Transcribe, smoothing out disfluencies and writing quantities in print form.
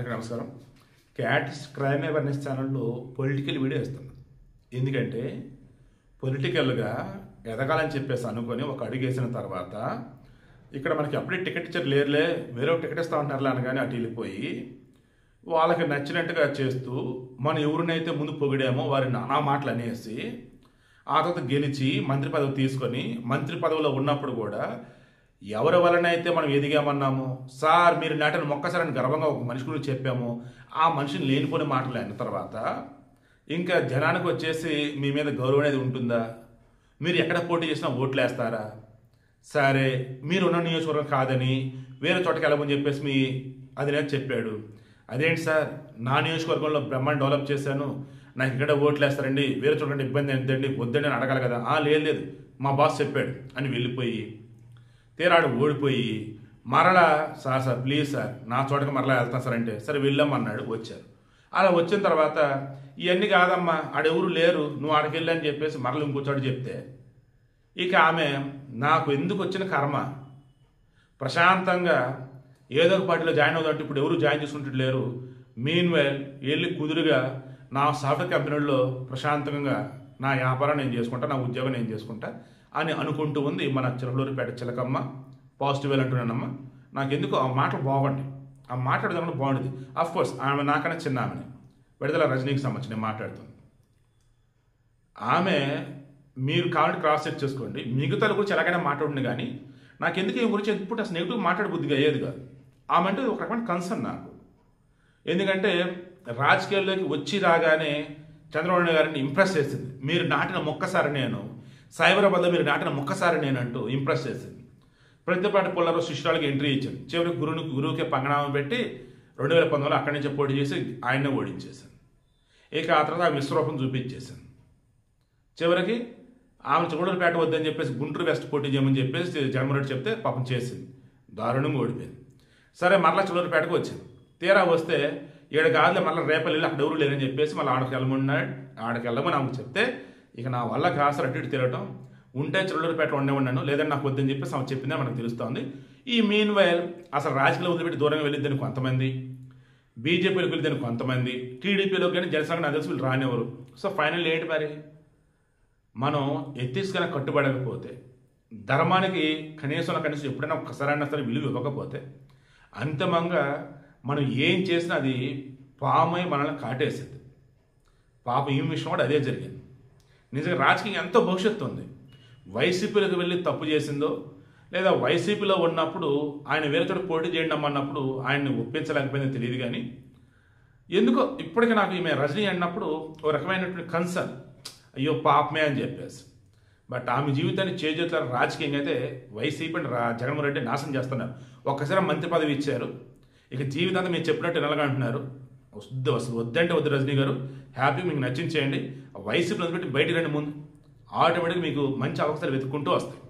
అందరికీ నమస్కారం. Cats crime awareness ఛానల్లో పొలిటికల్ వీడియో ఇస్తున్నాను. ఎందుకంటే పొలిటికల్గా ఎదగాలని చెప్పేసి అనుకొని ఒక అడుగు వేసిన తర్వాత ఇక్కడ మనకి అప్పుడే టికెట్ ఇచ్చారు లేరులే వేరే టికెట్ ఇస్తా ఉంటారులే అనగానే అటు వెళ్ళిపోయి వాళ్ళకి నచ్చినట్టుగా చేస్తూ మనం ఎవరినైతే ముందు పొగిడామో వారి నానా మాటలు అనేసి ఆ తర్వాత గెలిచి మంత్రి పదవి తీసుకొని మంత్రి పదవిలో ఉన్నప్పుడు కూడా ఎవరి వలనైతే మనం ఎదిగామన్నాము సార్ మీరు నాటిన మొక్కసారని గర్వంగా ఒక మనిషి గురించి చెప్పాము ఆ మనిషిని లేనిపోని మాటలు అయిన తర్వాత ఇంకా జనానికి వచ్చేసి మీ మీద గౌరవం అనేది ఉంటుందా? మీరు ఎక్కడ పోటీ చేసినా ఓట్లు వేస్తారా? సరే మీరు ఉన్న నియోజకవర్గం కాదని వేరే చోటకి వెళ్ళమని చెప్పేసి మీ అధినేత చెప్పాడు. అదేంటి సార్ నా నియోజకవర్గంలో బ్రహ్మాండ డెవలప్ చేశాను నాకు ఇక్కడ ఓట్లు వేస్తారండి వేరే చోట ఇబ్బంది ఎంతండి వద్దని అని అడగాలి కదా. లేదు మా బాస్ చెప్పాడు అని వెళ్ళిపోయి తీరాడు ఓడిపోయి మరలా సార్ ప్లీజ్ సార్ నా చోటకి మరలా వెళ్తాను సార్ అంటే సరే వెళ్ళామన్నాడు. వచ్చారు. అలా వచ్చిన తర్వాత ఇవన్నీ కాదమ్మా ఆడెవరు లేరు నువ్వు ఆడికి వెళ్ళి అని చెప్పేసి మరలా ఇంకో చోట చెప్తే ఇక ఆమె నాకు ఎందుకు వచ్చిన కర్మ ప్రశాంతంగా ఏదో ఒక పార్టీలో జాయిన్ అవుతుంటే ఇప్పుడు ఎవరు జాయిన్ చేసుకుంటూ లేరు. మీన్వైల్ వెళ్ళి కుదురుగా నా సాఫ్ట్వేర్ కంపెనీలో ప్రశాంతంగా నా వ్యాపారం నేను చేసుకుంటా నా ఉద్యోగం నేను చేసుకుంటా అని అనుకుంటూ ఉంది మన చిలకలూరిపేట చిలకమ్మ. పాజిటివ్ అంటున్నానమ్మా. నాకు ఎందుకు ఆ మాటలు బాగుంటాయి ఆ మాట్లాడదామని బాగుంటుంది. కోర్స్ ఆమె నాకన్నా చిన్న ఆమెని విడుదల రజనీకి సంబంధించి నేను మాట్లాడుతుంది. ఆమె మీరు కావాలంటే క్రాస్ చెక్ చేసుకోండి మిగతా గురించి ఎలాగైనా మాట్లాడుతుంది కానీ నాకు ఎందుకు ఈ గురించి ఎప్పుడు అసలు నెగిటివ్ మాట్లాడే బుద్ధిగా అయ్యేది కాదు. ఆమె అంటే ఒక రకమైన కన్సర్న్ నాకు. ఎందుకంటే రాజకీయాల్లోకి వచ్చి రాగానే చంద్రబాబు నాయుడు గారిని ఇంప్రెస్ చేసింది. మీరు నాటిన మొక్కసారి నేను సైబరాబాద్లో మీరు నాటిన మొక్కసారి నేను అంటూ ఇంప్రెస్ చేసింది. ప్రతిపాటి పొల్లారో శిష్యురాలకి ఎంట్రీ ఇచ్చింది. చివరికి గురువుకే పంగనామం పెట్టి 2019లో అక్కడి నుంచే పోటీ చేసి ఆయన్నే ఓడించేశాను. ఇక ఆ తర్వాత ఆమె విశ్వరూపం చూపించేశాను. చివరికి ఆమె చిలకలూరిపేట వద్దని చెప్పేసి గుంటూరు వెస్ట్ పోటీ చేయమని చెప్పేసి జగన్మోహన్ రెడ్డి చెప్తే పాపం చేసింది. దారుణంగా ఓడిపోయింది. సరే మరలా చిలకలూరిపేటకు వచ్చింది. తీరా వస్తే ఏడు కాదులే మళ్ళీ రేపల్లి అక్కడ ఎవరు లేరని చెప్పేసి మళ్ళీ ఆడకి వెళ్ళమన్నాడు. ఆడకి వెళ్ళమని ఆమెకు చెప్తే ఇక నా వల్ల కాస్త అటు ఇటు తిరగటం ఉంటే చిలకలూరిపేట ఉండేవాడినాను లేదని నాకు వద్దని చెప్పేసి ఆమె చెప్పిందే మనకు తెలుస్తోంది. ఈ మీన్ వైల్ అసలు రాజకీయాలు వదిలిపెట్టి దూరంగా వెళ్ళిద్దని కొంతమంది, బీజేపీలోకి వెళ్ళిద్దని కొంతమంది, టీడీపీలో కానీ జనసేన నాకు తెలిసి వీళ్ళు రానివ్వరు. సో ఫైనల్ ఏంటి మరి మనం ఎథిక్స్గా కట్టుబడకపోతే ధర్మానికి కనీసం ఎప్పుడైనా ఒక్కసారైనా సరే విలువ ఇవ్వకపోతే అంతిమంగా మనం ఏం చేసినా అది పామై మనల్ని కాటేసింది. పాపం ఈ విషయం కూడా అదే జరిగింది. నిజంగా రాజకీయం ఎంతో భవిష్యత్తు ఉంది. వైసీపీలోకి వెళ్ళి తప్పు చేసిందో లేదా వైసీపీలో ఉన్నప్పుడు ఆయన వేరే చోట పోటీ చేయండి అన్నప్పుడు ఆయన్ని ఒప్పించలేకపోయిందో తెలియదు కానీ ఎందుకో ఇప్పటికీ నాకు ఈమె రజనీ అన్నప్పుడు ఒక రకమైనటువంటి కన్సర్న్ అయ్యో పాపమే అని చెప్పేసి. బట్ ఆమె జీవితాన్ని చేజేతుల రాజకీయంగా అయితే వైసీపీ జగన్మోహన్ రెడ్డి నాశనం చేస్తున్నారు. ఒక్కసారి మంత్రి పదవి ఇచ్చారు ఇక జీవితాంతం మీరు చెప్పినట్టు వినాలిగా అంటున్నారు. అసలు వద్దంటే వద్దు రజనీ గారు హ్యాపీ మీకు నచ్చించేయండి వైసీపీలో పెట్టి బయటికి రండి ముందు ఆటోమేటిక్గా మీకు మంచి అవకాశాలు వెతుక్కుంటూ వస్తాయి.